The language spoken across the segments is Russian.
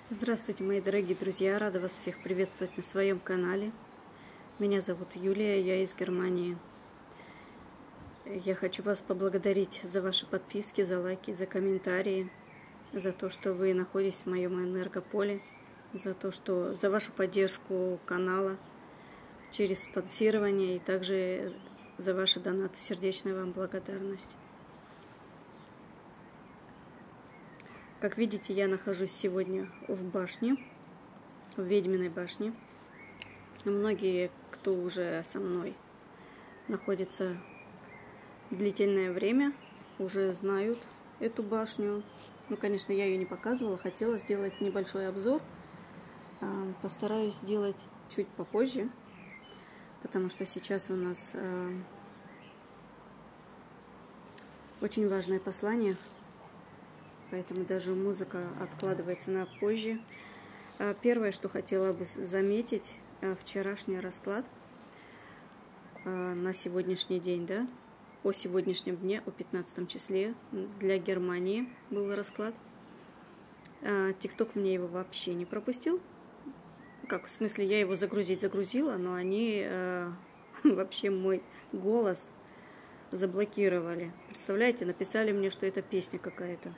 Здравствуйте, мои дорогие друзья! Рада вас всех приветствовать на своем канале. Меня зовут Юлия, я из Германии. Я хочу вас поблагодарить за ваши подписки, за лайки, за комментарии, за то, что вы находитесь в моем энергополе, за вашу поддержку канала через спонсирование и также за ваши донаты. Сердечная вам благодарность. Как видите, я нахожусь сегодня в башне, в Ведьминой башне. Многие, кто уже со мной находится длительное время, уже знают эту башню. Ну, конечно, я ее не показывала, хотела сделать небольшой обзор. Постараюсь сделать чуть попозже, потому что сейчас у нас очень важное послание. Поэтому даже музыка откладывается на позже. Первое, что хотела бы заметить, вчерашний расклад на сегодняшний день, да, о сегодняшнем дне, о 15 числе для Германии был расклад. ТикТок мне его вообще не пропустил. Как, в смысле, я его загрузила, но они вообще мой голос заблокировали. Представляете, написали мне, что это песня какая-то.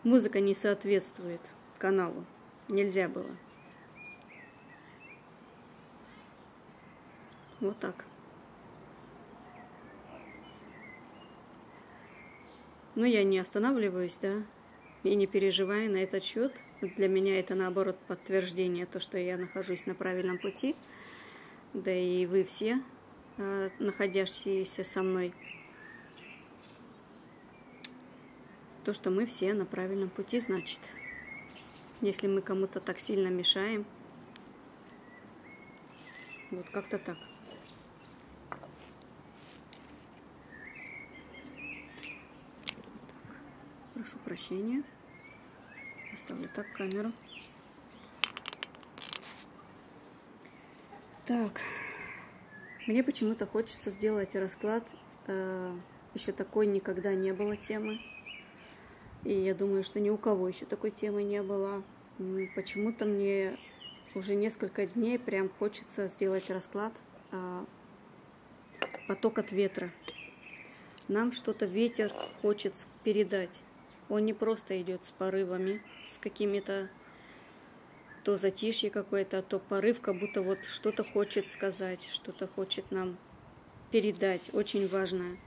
Музыка не соответствует каналу. Нельзя было. Вот так. Но я не останавливаюсь, да, и не переживаю на этот счет. Для меня это, наоборот, подтверждение, то, что я нахожусь на правильном пути. Да и вы все, находящиеся со мной. То, что мы все на правильном пути, значит. Если мы кому-то так сильно мешаем, вот как-то так. Прошу прощения. Оставлю так камеру. Так. Мне почему-то хочется сделать расклад. Еще такой никогда не было темы. И я думаю, что ни у кого еще такой темы не было. Почему-то мне уже несколько дней прям хочется сделать расклад «Поток от ветра». Нам что-то ветер хочет передать. Он не просто идет с порывами, с какими-то то затишье какое-то, то порыв, как будто вот что-то хочет сказать, что-то хочет нам передать, очень важное.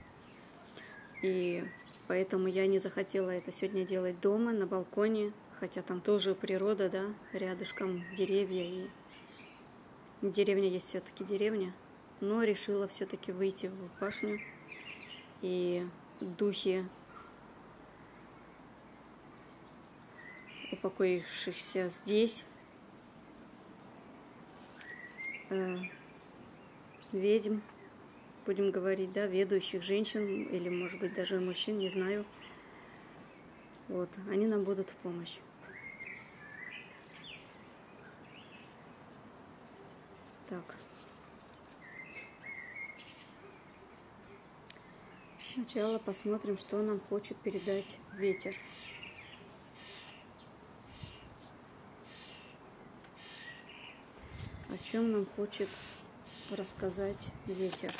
И поэтому я не захотела это сегодня делать дома, на балконе, хотя там тоже природа, да, рядышком деревья, и деревня есть все-таки деревня, но решила все-таки выйти в башню, и духи упокоившихся здесь, ведьм, будем говорить, да, ведущих женщин, или, может быть, даже мужчин, не знаю. Вот, они нам будут в помощь. Так. Сначала посмотрим, что нам хочет передать ветер. О чем нам хочет рассказать ветер.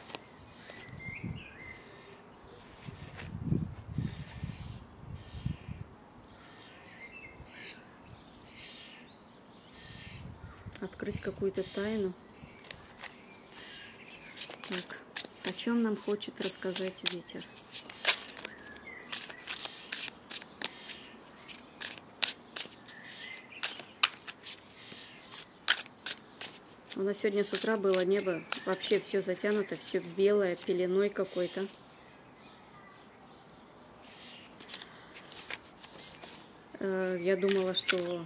Открыть какую-то тайну. Так, о чем нам хочет рассказать ветер? У нас сегодня с утра было небо, вообще все затянуто, все белое, пеленой какой-то. Я думала, что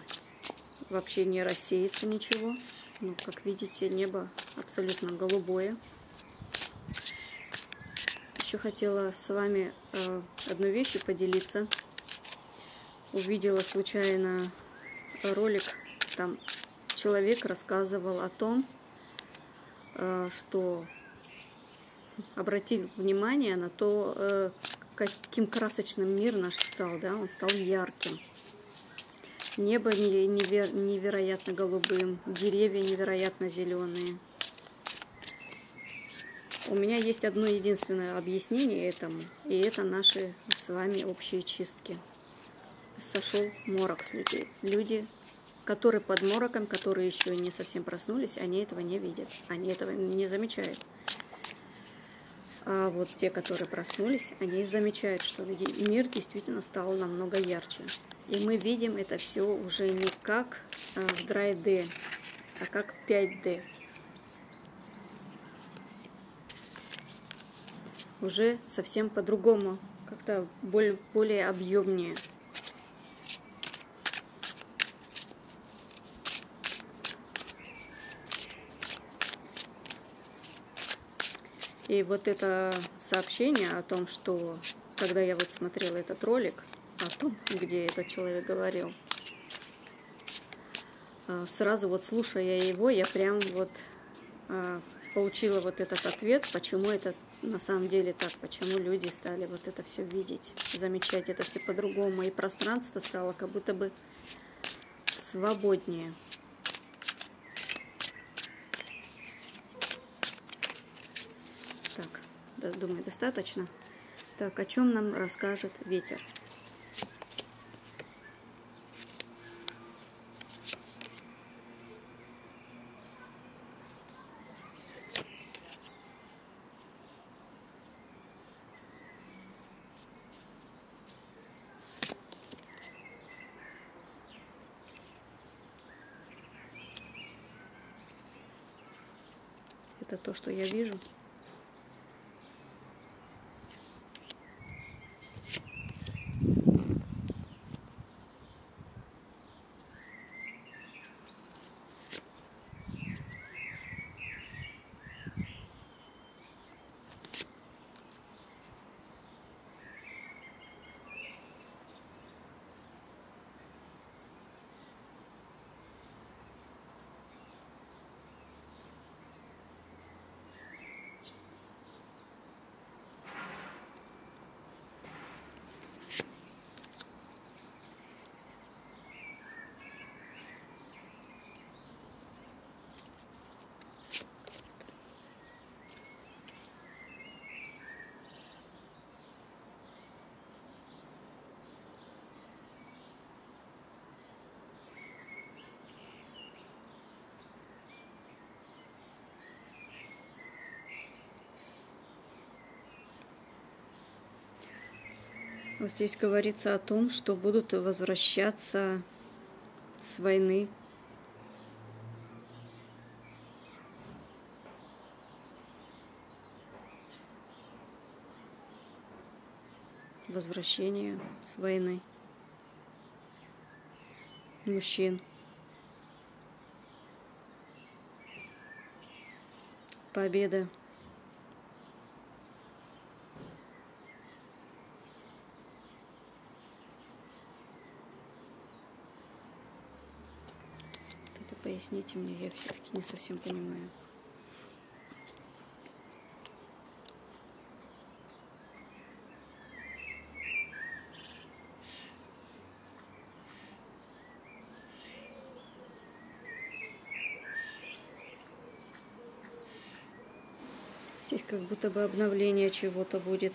вообще не рассеется ничего. Но, как видите, небо абсолютно голубое. Еще хотела с вами одной вещью поделиться. Увидела случайно ролик, там человек рассказывал о том, что обратил внимание на то, каким красочным мир наш стал, да, он стал ярким. Небо невероятно голубым, деревья невероятно зеленые. У меня есть одно единственное объяснение этому, и это наши с вами общие чистки. Сошел морок с людей. Люди, которые под мороком, которые еще не совсем проснулись, они этого не видят, они этого не замечают. А вот те, которые проснулись, они замечают, что мир действительно стал намного ярче. И мы видим это все уже не как в 3D, а как 5D. Уже совсем по-другому, как-то более объемнее. И вот это сообщение о том, что, когда я вот смотрела этот ролик, о том, где этот человек говорил, сразу вот слушая его, я прям вот получила вот этот ответ, почему это на самом деле так, почему люди стали вот это все видеть, замечать это все по-другому, и пространство стало как будто бы свободнее. Так, да, думаю, достаточно. Так, о чем нам расскажет ветер? Это то, что я вижу. Вот здесь говорится о том, что будут возвращаться с войны. Возвращение с войны мужчин. Победа. Это поясните мне, я все-таки не совсем понимаю. Здесь как будто бы обновление чего-то будет.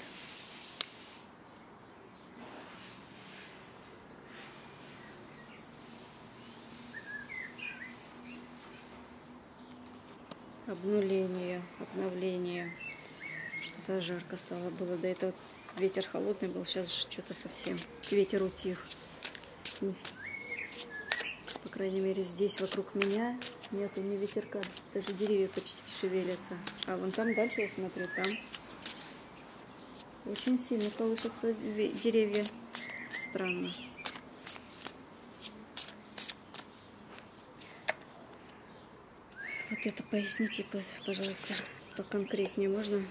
Обновление. Что-то жарко стало было. До этого ветер холодный был, сейчас что-то совсем. Ветер утих. По крайней мере, здесь вокруг меня нету ни ветерка, даже деревья почти не шевелятся. А вон там дальше, я смотрю, там очень сильно колышутся деревья. Странно. Вот это поясните, пожалуйста, поконкретнее можно?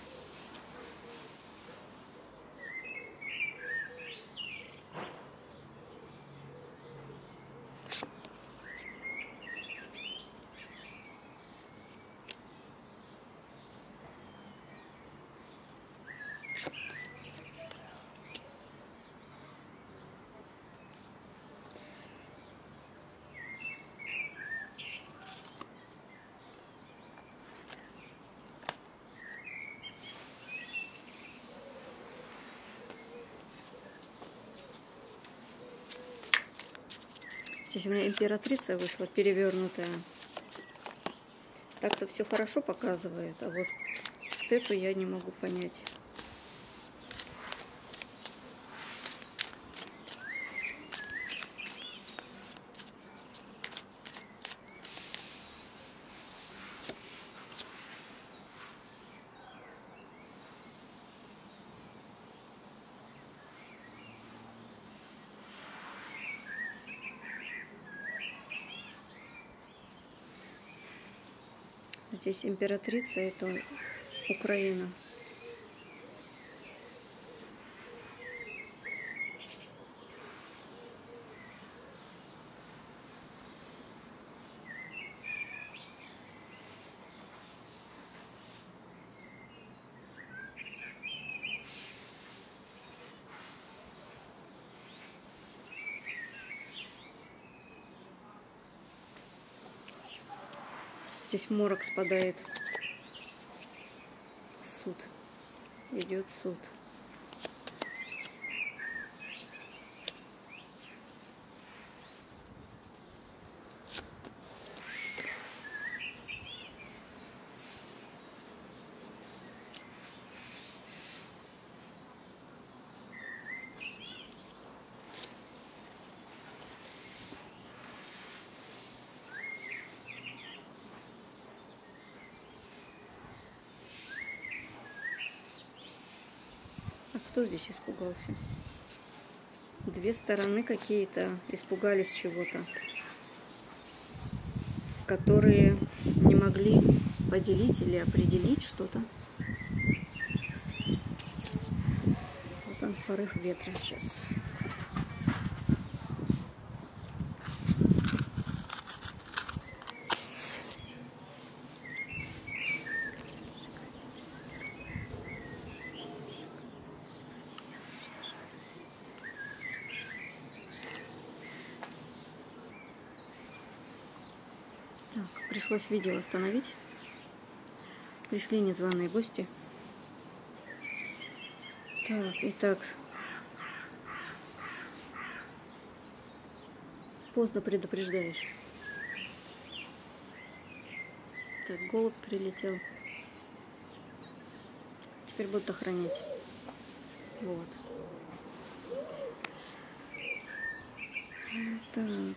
Здесь у меня императрица вышла, перевернутая. Так-то все хорошо показывает, а вот эту я не могу понять. Здесь императрица, это Украина. Здесь морок спадает. Суд. Идет суд. А кто здесь испугался? Две стороны какие-то испугались чего-то, которые не могли поделить или определить что-то. Вот он, порыв ветра сейчас. Так, пришлось видео остановить. Пришли незваные гости. Так, итак. Поздно предупреждаешь. Так, голубь прилетел. Теперь будут охранять. Вот. Так.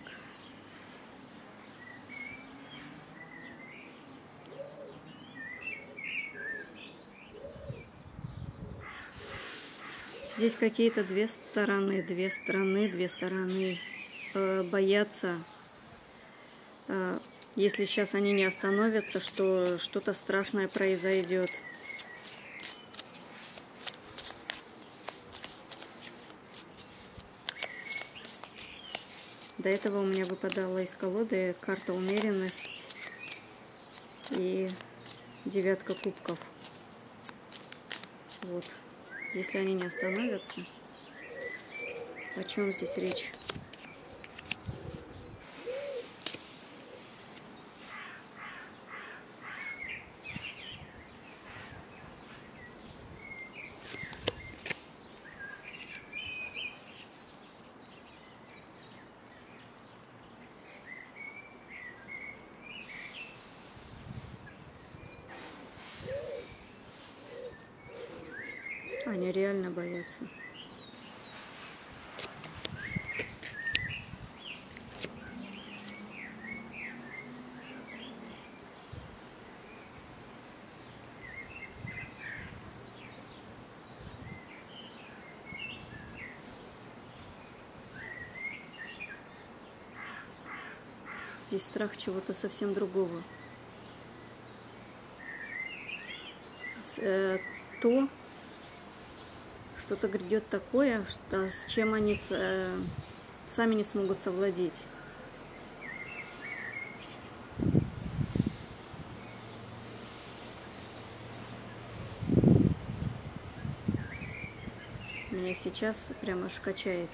Здесь какие-то две стороны боятся, если сейчас они не остановятся, что что-то страшное произойдет. До этого у меня выпадала из колоды карта умеренность и девятка кубков. Вот. Если они не остановятся, о чем здесь речь? Они реально боятся. Здесь страх чего-то совсем другого. Что-то грядет такое, что, с чем они сами не смогут совладеть. Меня сейчас прямо аж качает.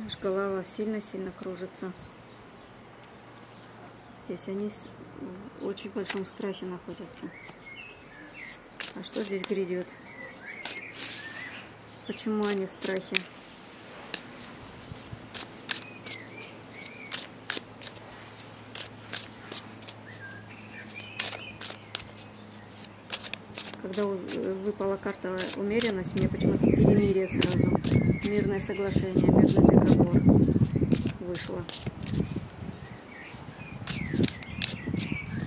Аж голова сильно-сильно кружится. Здесь они в очень большом страхе находятся. А что здесь грядет? Почему они в страхе? когда выпала карта умеренность, мне почему-то перемирие сразу. Мирное соглашение, мирный договор вышло.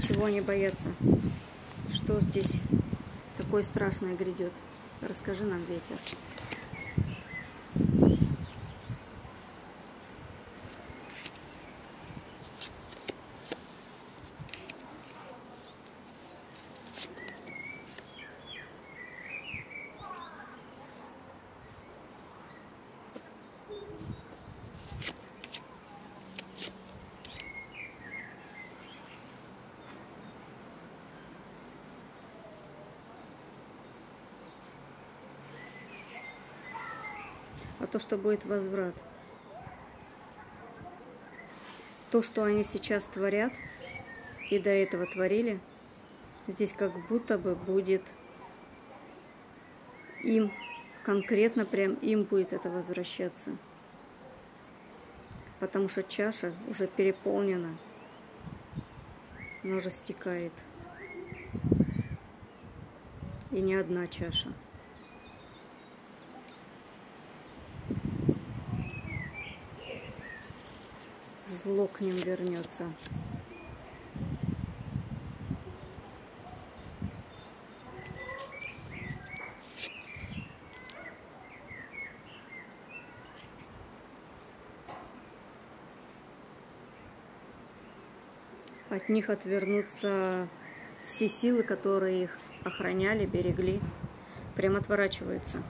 Чего они боятся? Что здесь такое страшное грядет? Расскажи нам, ветер. А то, что будет возврат. То, что они сейчас творят, и до этого творили, здесь как будто бы будет им, конкретно прям им будет это возвращаться. Потому что чаша уже переполнена, она уже стекает. И не одна чаша. Зло к ним вернется. От них отвернутся все силы, которые их охраняли, берегли, прям отворачиваются.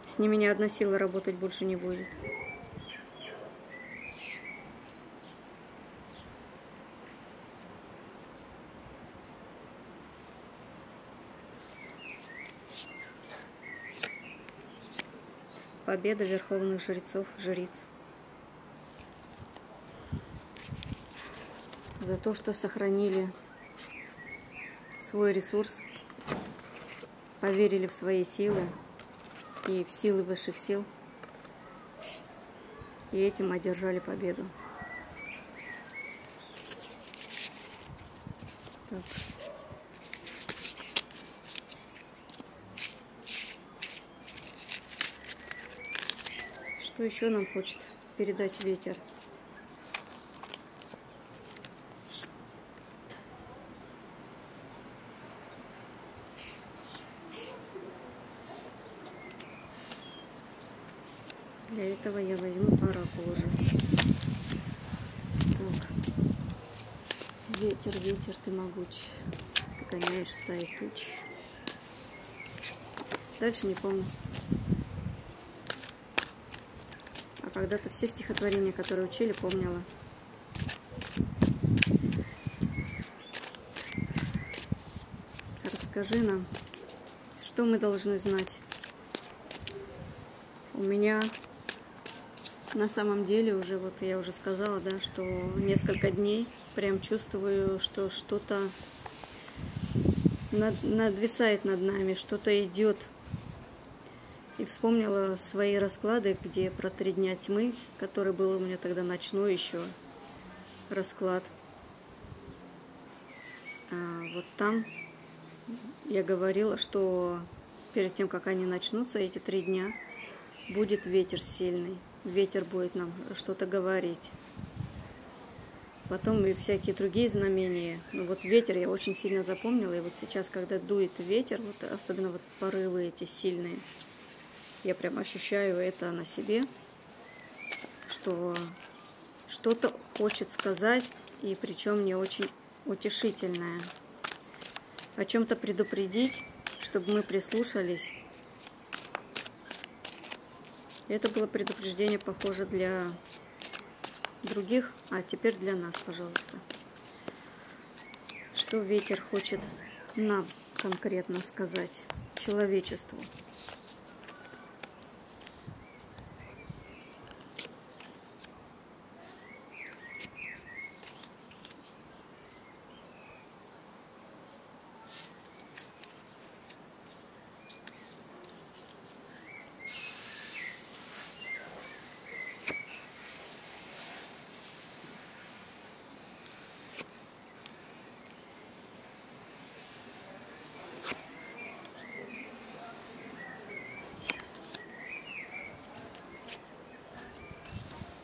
С ними ни одна сила работать больше не будет. Победа верховных жрецов, жриц. За то, что сохранили свой ресурс, поверили в свои силы и в силы высших сил, и этим одержали победу. Так. Что еще нам хочет передать ветер? Для этого я возьму оракул уже. Так. Ветер, ветер, ты могуч, ты гоняешь стаи туч. Дальше не помню. А когда-то все стихотворения, которые учили, помнила. Расскажи нам, что мы должны знать. У меня на самом деле уже, вот я уже сказала, да, что несколько дней прям чувствую, что что-то надвисает над нами, что-то идет. И вспомнила свои расклады, где про 3 дня тьмы, который был у меня тогда ночной еще расклад. Вот там я говорила, что перед тем, как они начнутся, эти 3 дня, будет ветер сильный. Ветер будет нам что-то говорить. Потом и всякие другие знамения. Но вот ветер я очень сильно запомнила. И вот сейчас, когда дует ветер, вот особенно вот порывы эти сильные, я прям ощущаю это на себе, что что-то хочет сказать, и причем не очень утешительное. О чем-то предупредить, чтобы мы прислушались. Это было предупреждение, похоже, для других, а теперь для нас, пожалуйста. Что ветер хочет нам конкретно сказать, человечеству?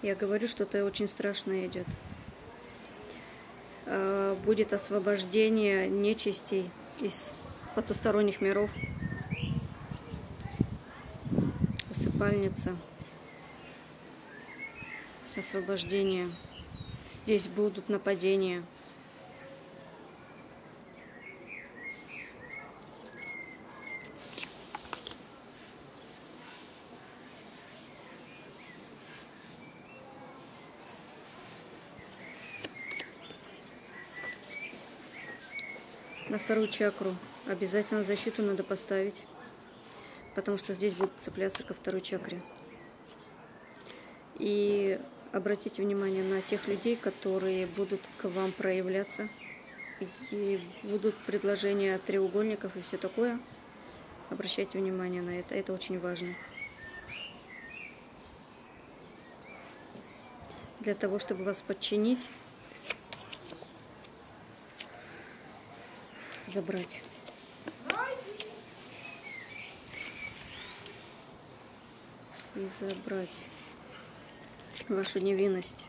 Я говорю, что-то очень страшное идет. Будет освобождение нечистей из потусторонних миров. Усыпальница. Освобождение. Здесь будут нападения. На вторую чакру обязательно защиту надо поставить, потому что здесь будут цепляться ко второй чакре. И обратите внимание на тех людей, которые будут к вам проявляться, и будут предложения треугольников и все такое. Обращайте внимание на это, это очень важно. Для того, чтобы вас подчинить, забрать. И забрать вашу невинность.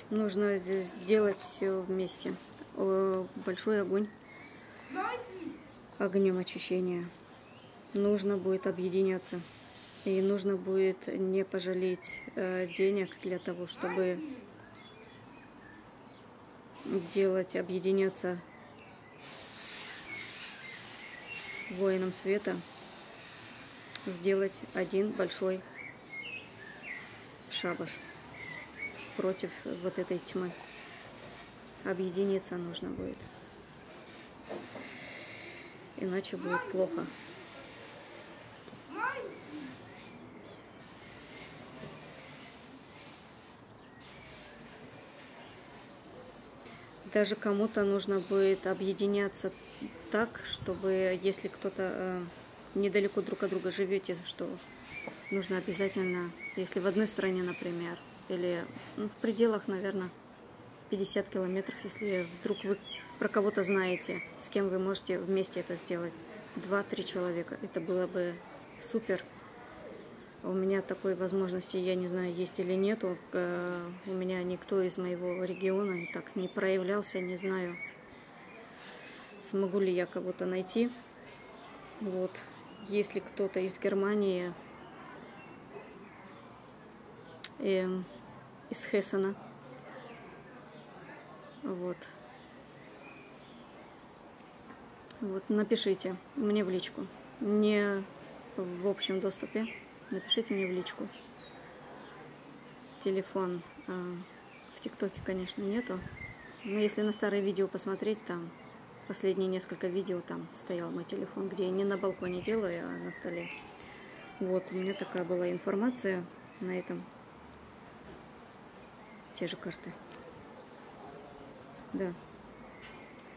Нужно сделать все вместе. Большой огонь, огнем очищения. Нужно будет объединяться. И нужно будет не пожалеть денег для того, чтобы объединяться воинам света, сделать один большой шабаш против вот этой тьмы. Объединиться нужно будет. Иначе будет плохо. Даже кому-то нужно будет объединяться так, чтобы, если кто-то недалеко друг от друга живете, что нужно обязательно, если в одной стране, например, или в пределах, наверное, 50 километров, если вдруг вы про кого-то знаете, с кем вы можете вместе это сделать. 2-3 человека. Это было бы супер. У меня такой возможности, я не знаю, есть или нету. У меня никто из моего региона так не проявлялся, не знаю, смогу ли я кого-то найти. Вот. Если кто-то из Германии, из Хессена, вот, напишите мне в личку, не в общем доступе, напишите мне в личку. Телефон в ТикТоке, конечно, нету, но если на старые видео посмотреть, там последние несколько видео, там стоял мой телефон, где я не на балконе делаю, а на столе. Вот, у меня такая была информация на этом. Те же карты. Да.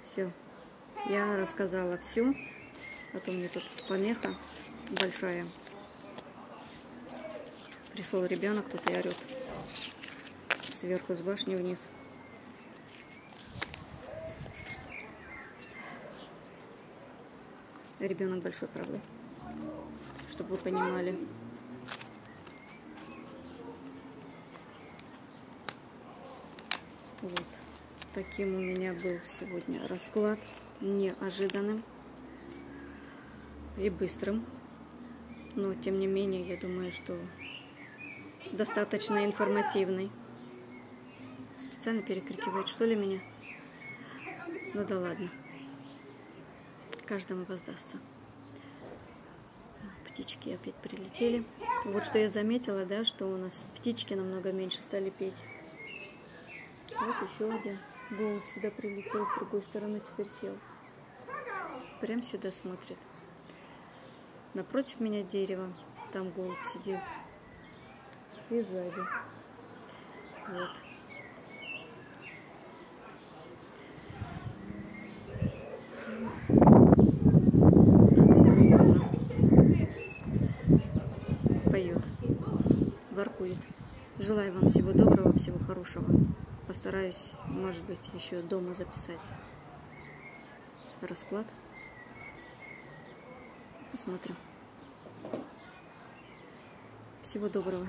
Все. Я рассказала все. А то мне тут помеха большая. Пришел ребенок, тут и орет. Сверху с башни вниз. Ребенок большой, правда. Чтобы вы понимали. Вот. Таким у меня был сегодня расклад. Неожиданным и быстрым. Но, тем не менее, я думаю, что достаточно информативный. Специально перекрикивает, что ли, меня? Ну да ладно. Каждому воздастся. Птички опять прилетели. Вот что я заметила, да, что у нас птички намного меньше стали петь. Вот еще один голубь сюда прилетел, с другой стороны теперь сел. Прям сюда смотрит. Напротив меня дерево, там голубь сидит. И сзади. Вот. Желаю вам всего доброго, всего хорошего. Постараюсь, может быть, еще дома записать расклад. Посмотрим. Всего доброго.